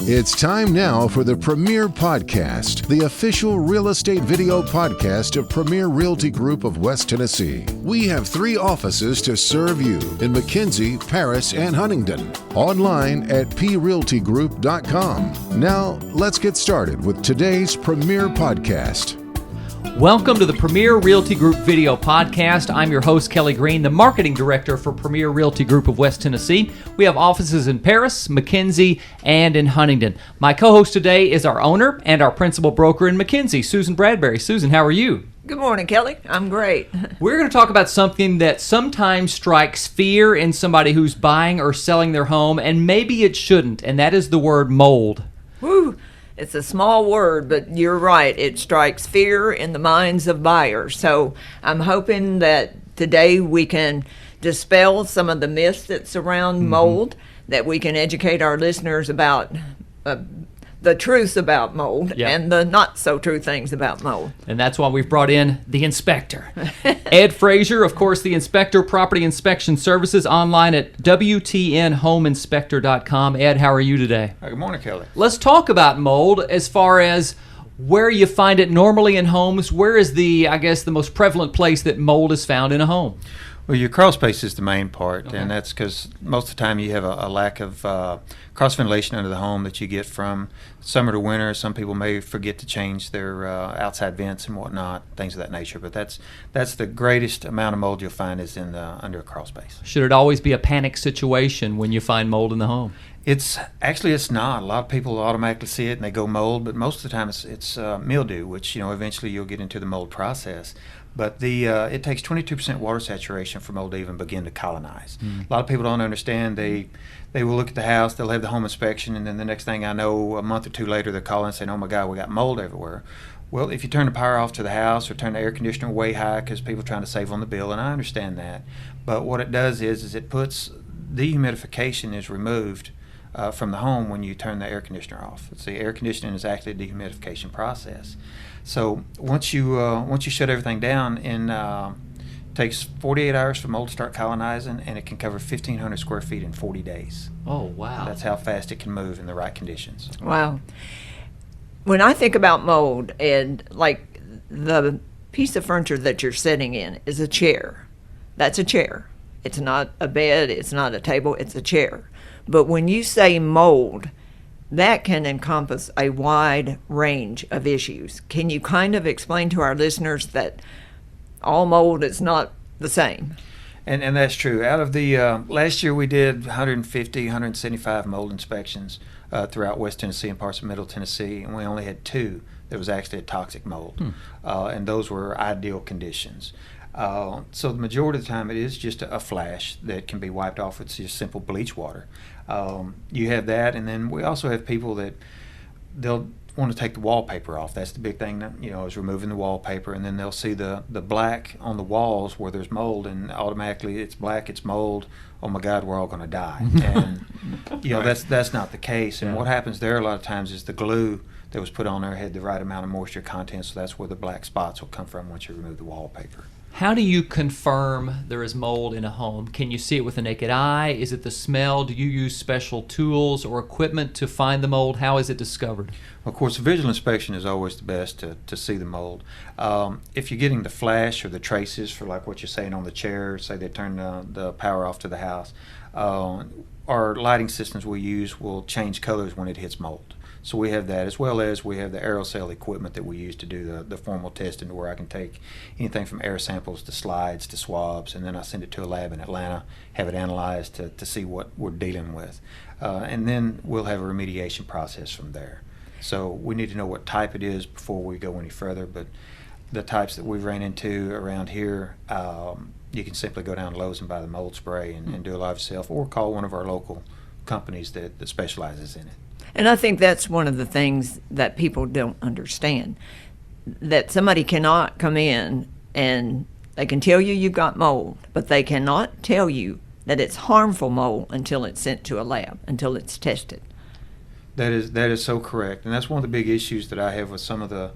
It's time now for the Premier Podcast, the official real estate video podcast of Premier Realty Group of West Tennessee. We have 3 offices to serve you in McKenzie, Paris, and Huntingdon. Online at prealtygroup.com. Now, let's get started with today's Premier Podcast. Welcome to the Premier Realty Group video podcast. I'm your host, Kelly Green, the marketing director for Premier Realty Group of West Tennessee. We have offices in Paris, McKenzie, and in Huntingdon. My co-host today is our owner and our principal broker in McKenzie, Susan Bradbury. Susan, how are you? Good morning, Kelly. I'm great. We're going to talk about something that sometimes strikes fear in somebody who's buying or selling their home, and maybe it shouldn't, and that is the word mold. Woo! It's a small word, but you're right. It strikes fear in the minds of buyers. So I'm hoping that today we can dispel some of the myths that surround mold, that we can educate our listeners about the truth about mold and the not-so-true things about mold. And that's why we've brought in the inspector. Ed Frazier, of course, the inspector, property inspection services, online at WTNHomeInspector.com. Ed, how are you today? Good morning, Kelly. Let's talk about mold as far as where you find it normally in homes. Where is the most prevalent place that mold is found in a home? Well, your crawl space is the main part, and that's because most of the time you have a lack of cross ventilation under the home that you get from summer to winter. Some people may forget to change their outside vents and whatnot, things of that nature. But that's the greatest amount of mold you'll find is in under a crawl space. Should it always be a panic situation when you find mold in the home? It's not. A lot of people automatically see it and they go mold, but most of the time it's mildew, which eventually you'll get into the mold process. But it takes 22% water saturation for mold to even begin to colonize. A lot of people don't understand. They will look at the house, they'll have the home inspection, and then the next thing I know, a month or two later, they're calling and saying, "Oh my God, we got mold everywhere." Well, if you turn the power off to the house or turn the air conditioner way high because people are trying to save on the bill, and I understand that, but what it does is it puts dehumidification is removed from the home when you turn the air conditioner off. It's the air conditioning is actually a dehumidification process. So once you shut everything down, it takes 48 hours for mold to start colonizing, and it can cover 1,500 square feet in 40 days. Oh, wow. That's how fast it can move in the right conditions. Wow. When I think about mold, and like the piece of furniture that you're sitting in is a chair. That's a chair. It's not a bed, it's not a table, it's a chair. But when you say mold, that can encompass a wide range of issues. Can you kind of explain to our listeners that all mold is not the same? And that's true. Out of the last year we did 175 mold inspections throughout West Tennessee and parts of Middle Tennessee, and we only had 2 that was actually a toxic mold, and those were ideal conditions. So the majority of the time it is just a flash that can be wiped off with just simple bleach water. You have that, and then we also have people that they'll want to take the wallpaper off. That's the big thing that, is removing the wallpaper, and then they'll see the black on the walls where there's mold, and automatically it's black, it's mold. Oh my God, we're all going to die. And that's not the case. And what happens there a lot of times is the glue that was put on there had the right amount of moisture content, so that's where the black spots will come from once you remove the wallpaper. How do you confirm there is mold in a home? Can you see it with the naked eye? Is it the smell? Do you use special tools or equipment to find the mold? How is it discovered? Of course, a visual inspection is always the best to see the mold. If you're getting the flash or the traces for like what you're saying on the chair, say they turn the power off to the house, our lighting systems we use will change colors when it hits mold. So we have that, as well as we have the aerosol equipment that we use to do the formal testing, to where I can take anything from air samples to slides to swabs, and then I send it to a lab in Atlanta, have it analyzed to see what we're dealing with. And then we'll have a remediation process from there. So we need to know what type it is before we go any further, but the types that we've ran into around here, you can simply go down to Lowe's and buy the mold spray and do a lot yourself, or call one of our local companies that specializes in it. And I think that's one of the things that people don't understand, that somebody cannot come in and they can tell you you've got mold, but they cannot tell you that it's harmful mold until it's sent to a lab, until it's tested. That is so correct, and that's one of the big issues that I have with some of the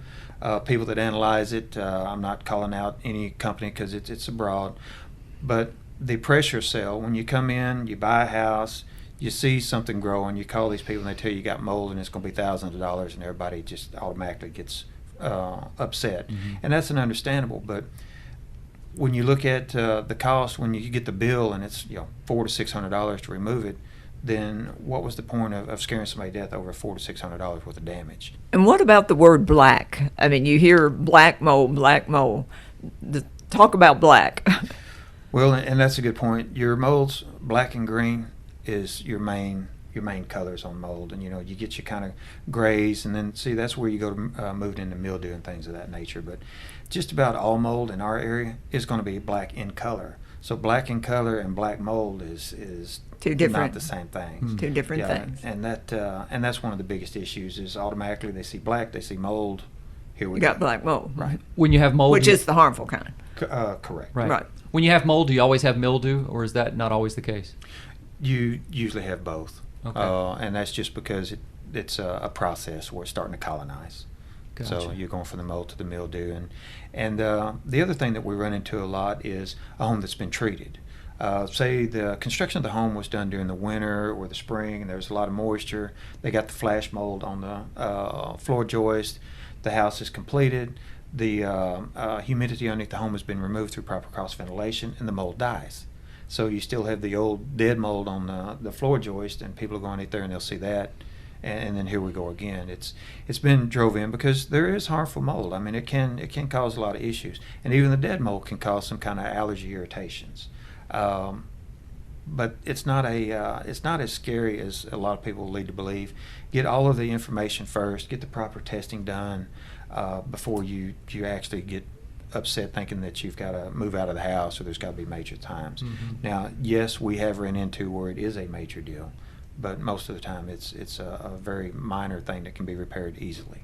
people that analyze it. I'm not calling out any company because it's abroad, but the pressure cell, when you come in, you buy a house, you see something growing, you call these people and they tell you got mold and it's going to be thousands of dollars, and everybody just automatically gets upset. And that's an understandable. But when you look at the cost, when you get the bill and it's $400 to $600 to remove it, then what was the point of scaring somebody to death over $400 to $600 worth of damage? And what about the word black? I mean, you hear black mold, black mold. Talk about black. Well, and that's a good point. Your molds, black and green, is your main colors on mold, and you get your kind of grays, and then that's where you go to moved into mildew and things of that nature. But just about all mold in our area is going to be black in color. So black in color and black mold is two different, not the same thing. Two different things. And that's one of the biggest issues is automatically they see black, they see mold. Here we got black mold, right? When you have mold, which is the harmful kind. Correct. Right. When you have mold, do you always have mildew, or is that not always the case? You usually have both. Okay. And that's just because it's a process where it's starting to colonize. Gotcha. So you're going from the mold to the mildew. And the other thing that we run into a lot is a home that's been treated. Say the construction of the home was done during the winter or the spring, and there's a lot of moisture. They got the flash mold on the floor joist. The house is completed. The humidity underneath the home has been removed through proper cross ventilation, and the mold dies. So you still have the old dead mold on the floor joist, and people will go underneath there and they'll see that, and then here we go again. It's been drove in because there is harmful mold. I mean, it can cause a lot of issues, and even the dead mold can cause some kind of allergy irritations. But it's not as scary as a lot of people lead to believe. Get all of the information first. Get the proper testing done before you actually get upset thinking that you've got to move out of the house or there's got to be major times. Now, yes, we have run into where it is a major deal, but most of the time it's a very minor thing that can be repaired easily.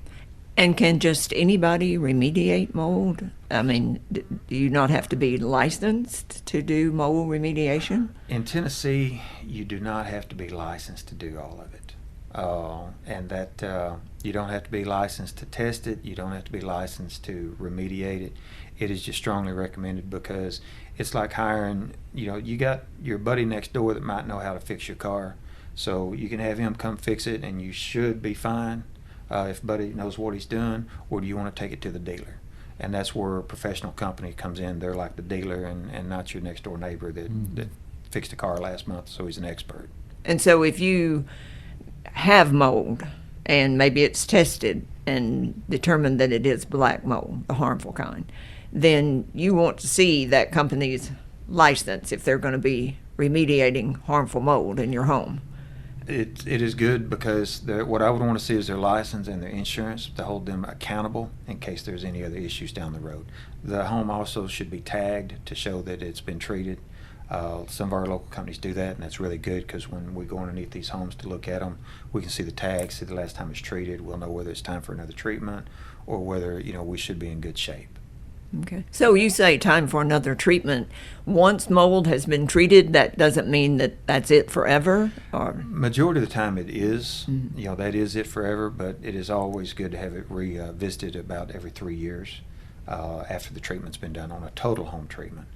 And can just anybody remediate mold? I mean, do you not have to be licensed to do mold remediation? In Tennessee, you do not have to be licensed to do all of it. And that you don't have to be licensed to test it. You don't have to be licensed to remediate it. It is just strongly recommended because it's like hiring, you got your buddy next door that might know how to fix your car. So you can have him come fix it and you should be fine if buddy knows what he's doing, or do you want to take it to the dealer? And that's where a professional company comes in. They're like the dealer and not your next door neighbor that fixed a car last month, so he's an expert. And so if you have mold and maybe it's tested and determined that it is black mold, the harmful kind, then you want to see that company's license if they're going to be remediating harmful mold in your home. It is good because what I would want to see is their license and their insurance to hold them accountable in case there's any other issues down the road. The home also should be tagged to show that it's been treated. Some of our local companies do that, and that's really good because when we go underneath these homes to look at them, we can see the tags, see the last time it's treated. We'll know whether it's time for another treatment or whether we should be in good shape. Okay. So you say time for another treatment. Once mold has been treated, that doesn't mean that that's it forever? Or majority of the time it is. That is it forever, but it is always good to have it revisited about every 3 years after the treatment's been done on a total home treatment.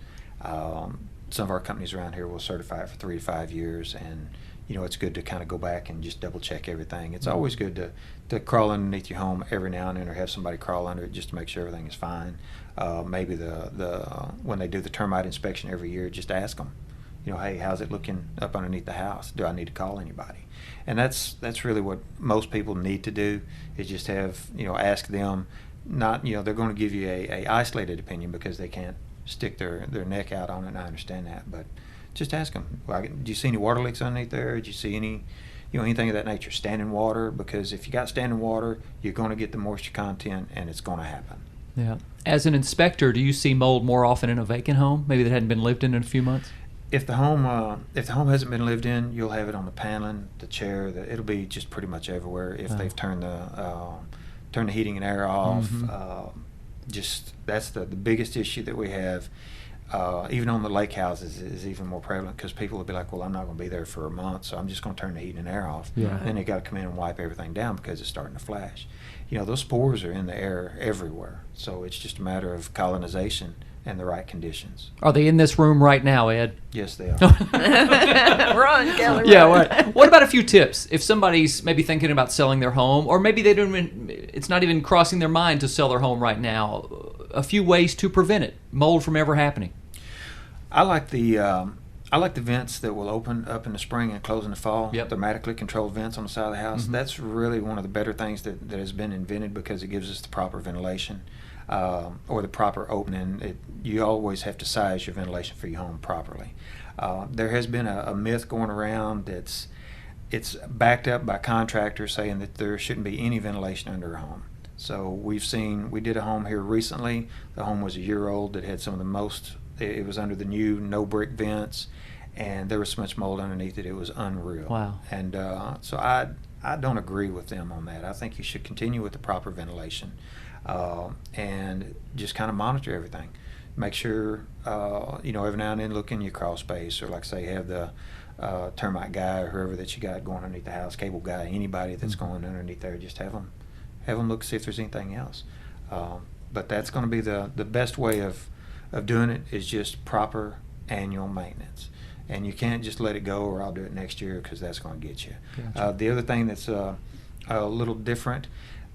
Some of our companies around here will certify it for 3 to 5 years, and it's good to kind of go back and just double check everything. It's always good to crawl underneath your home every now and then, or have somebody crawl under it just to make sure everything is fine. Maybe when they do the termite inspection every year, just ask them, hey, how's it looking up underneath the house? Do I need to call anybody? And that's really what most people need to do, is just have, ask them. Not, they're going to give you a isolated opinion because they can't stick their neck out on it, and I understand that, but just ask them, do you see any water leaks underneath there? Do you see any, anything of that nature? Standing water, because if you got standing water, you're going to get the moisture content, and it's going to happen. Yeah. As an inspector, do you see mold more often in a vacant home, maybe that hadn't been lived in a few months? If the home hasn't been lived in, you'll have it on the paneling, the chair. It'll be just pretty much everywhere. If they've turned the heating and air off, that's the biggest issue that we have. Even on the lake houses is even more prevalent because people will be like, well, I'm not going to be there for a month, so I'm just going to turn the heat and air off. Yeah. Then they got to come in and wipe everything down because it's starting to flash. Those spores are in the air everywhere, so it's just a matter of colonization and the right conditions. Are they in this room right now, Ed? Yes, they are. Run, Kelly. Yeah, run. right. What about a few tips if somebody's maybe thinking about selling their home, or maybe they don't even, it's not even crossing their mind to sell their home right now? A few ways to prevent it, mold from ever happening. I like the vents that will open up in the spring and close in the fall. Yep. Thermatically controlled vents on the side of the house. Mm-hmm. That's really one of the better things that has been invented, because it gives us the proper ventilation or the proper opening. You always have to size your ventilation for your home properly. There has been a myth going around that's it's backed up by contractors saying that there shouldn't be any ventilation under a home. So we did a home here recently. The home was a year old that had some of the most, it was under the new no brick vents, and there was so much mold underneath it was unreal. Wow. And so I don't agree with them on that. I think you should continue with the proper ventilation and just kind of monitor everything. Make sure, every now and then look in your crawl space, or like say have the termite guy or whoever that you got going underneath the house, cable guy, anybody that's going underneath there, just have them look, see if there's anything else. But that's going to be the best way of doing it, is just proper annual maintenance. And you can't just let it go, or I'll do it next year, because that's going to get you. Gotcha. The other thing that's a little different,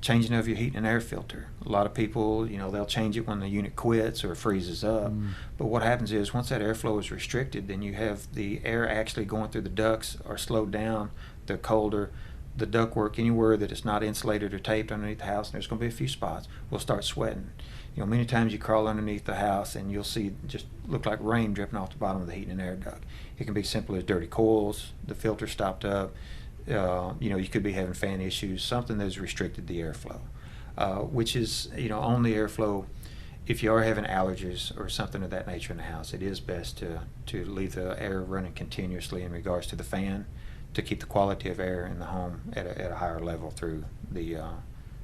changing of your heat and air filter. A lot of people, they'll change it when the unit quits or freezes up. But what happens is, once that airflow is restricted, then you have the air actually going through the ducts are slowed down. They're colder. The ductwork, anywhere that it's not insulated or taped underneath the house, and there's going to be a few spots, will start sweating. Many times you crawl underneath the house and you'll see just look like rain dripping off the bottom of the heat and air duct. It can be simple as dirty coils, the filter stopped up. You could be having fan issues, something that's restricted the airflow, which is, only airflow. If you are having allergies or something of that nature in the house, it is best to leave the air running continuously in regards to the fan, to keep the quality of air in the home at a higher level through the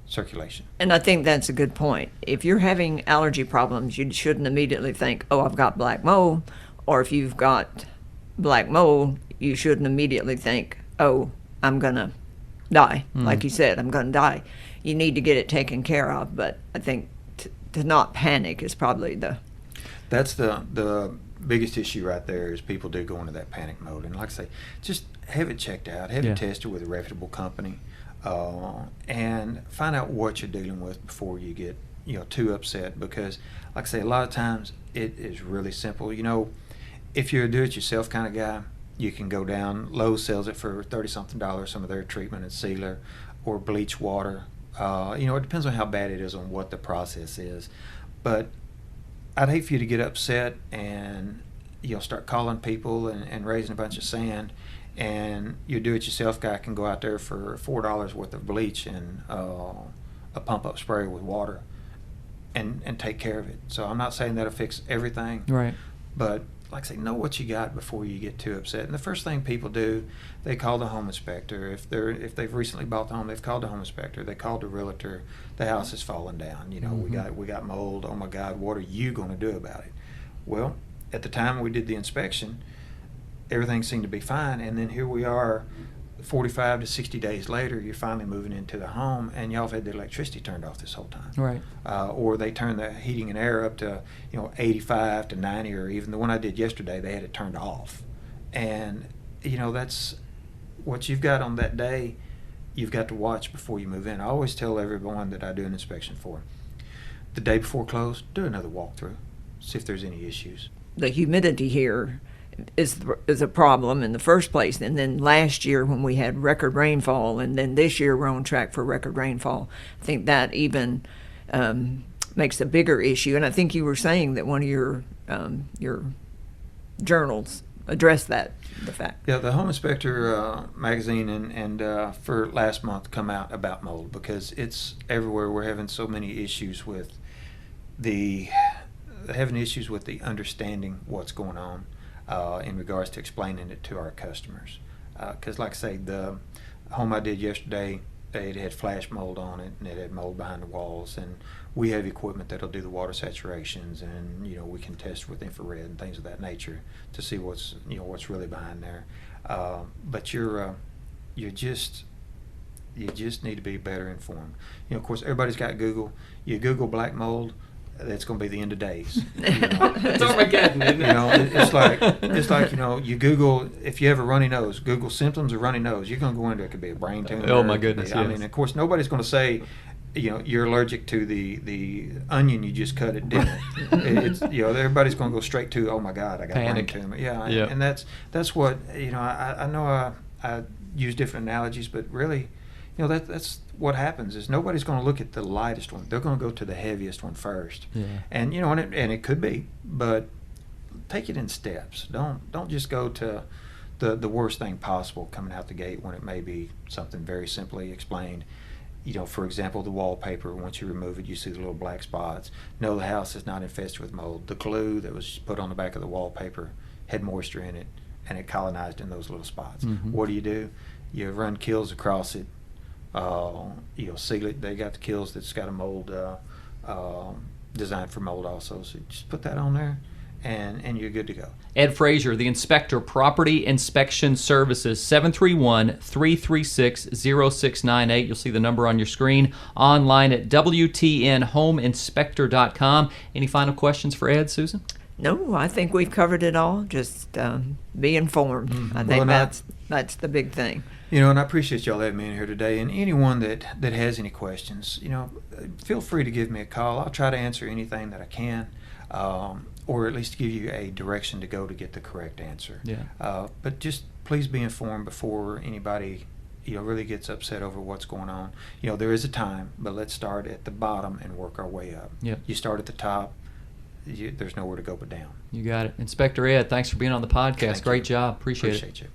circulation. And I think that's a good point. If you're having allergy problems, you shouldn't immediately think, oh, I've got black mold. Or if you've got black mold, you shouldn't immediately think, oh, I'm going to die. Like you said, I'm going to die. You need to get it taken care of. But I think to not panic is probably That's the biggest issue right there, is people do go into that panic mode. And like I say, just have it checked out, have it tested with a reputable company, and find out what you're dealing with before you get too upset. Because like I say, a lot of times it is really simple. If you're a do-it-yourself kind of guy, you can go down. Lowe's sells it for $30-something, some of their treatment and sealer or bleach water. It depends on how bad it is, on what the process is. But I'd hate for you to get upset and start calling people and raising a bunch of sand, and your do-it-yourself guy can go out there for $4 worth of bleach and a pump-up spray with water and take care of it. So I'm not saying that'll fix everything, Right. but like I say, know what you got before you get too upset. And the first thing people do, they call the home inspector. If they've recently bought the home, they've called the home inspector. They called the realtor. The house is falling down. We got mold. Oh my God, what are you going to do about it? Well, at the time we did the inspection, everything seemed to be fine. And then here we are, 45 to 60 days later, you're finally moving into the home, and y'all have had the electricity turned off this whole time. Right. Or they turned the heating and air up to 85 to 90, or even the one I did yesterday, they had it turned off. And that's what you've got on that day. You've got to watch before you move in. I always tell everyone that I do an inspection for, the day before close, do another walkthrough, see if there's any issues. the humidity here is a problem in the first place. And then last year when we had record rainfall, and then this year we're on track for record rainfall, I think that even makes a bigger issue. And I think you were saying that one of your journals addressed the fact. Yeah, the Home Inspector magazine and for last month come out about mold because it's everywhere. We're having so many issues with the understanding what's going on in regards to explaining it to our customers. Because like I say, the home I did yesterday, it had flash mold on it, and it had mold behind the walls, and we have equipment that'll do the water saturations, and we can test with infrared and things of that nature to see what's really behind there. But you just need to be better informed. Of course, everybody's got Google. You Google black mold, that's going to be the end of days. You know, It's Armageddon, isn't it? You know, it's like you know, you Google, if you have a runny nose, Google symptoms of runny nose. You're going to go into it could be a brain tumor. Oh, my it could goodness, be- I yes. mean, of course, nobody's going to say, you know, you're allergic to the onion you just cut at dinner. It's, you know, everybody's going to go straight to, oh my God, I got Panic. brain tumor. Yeah, Yeah. and that's what, you know. I know I use different analogies, but really, you know, that's what happens is nobody's going to look at the lightest one. They're going to go to the heaviest one first. Yeah. And you know, and it could be, but take it in steps. Don't just go to the worst thing possible coming out the gate when it may be something very simply explained. You know, for example, the wallpaper, once you remove it, you see the little black spots. No, the house is not infested with mold. The glue that was put on the back of the wallpaper had moisture in it, and it colonized in those little spots. Mhm. What do? You run kills across it. You know, seal it. They got the kills that's got a mold designed for mold also. So just put that on there, and you're good to go. Ed Frazier, the inspector, Property Inspection Services, 731-336-0698. You'll see the number on your screen. Online at WTNHomeInspector.com. Any final questions for Ed, Susan? No, I think we've covered it all. Just be informed. I think Well, and that's the big thing. You know, and I appreciate y'all having me in here today. And anyone that has any questions, you know, feel free to give me a call. I'll try to answer anything that I can, or at least give you a direction to go to get the correct answer. Yeah. But just please be informed before anybody, you know, really gets upset over what's going on. You know, there is a time, but let's start at the bottom and work our way up. Yep. You start at the top, there's nowhere to go but down. You got it. Inspector Ed, thanks for being on the podcast. Thank Great you. job. Appreciate it. Appreciate you.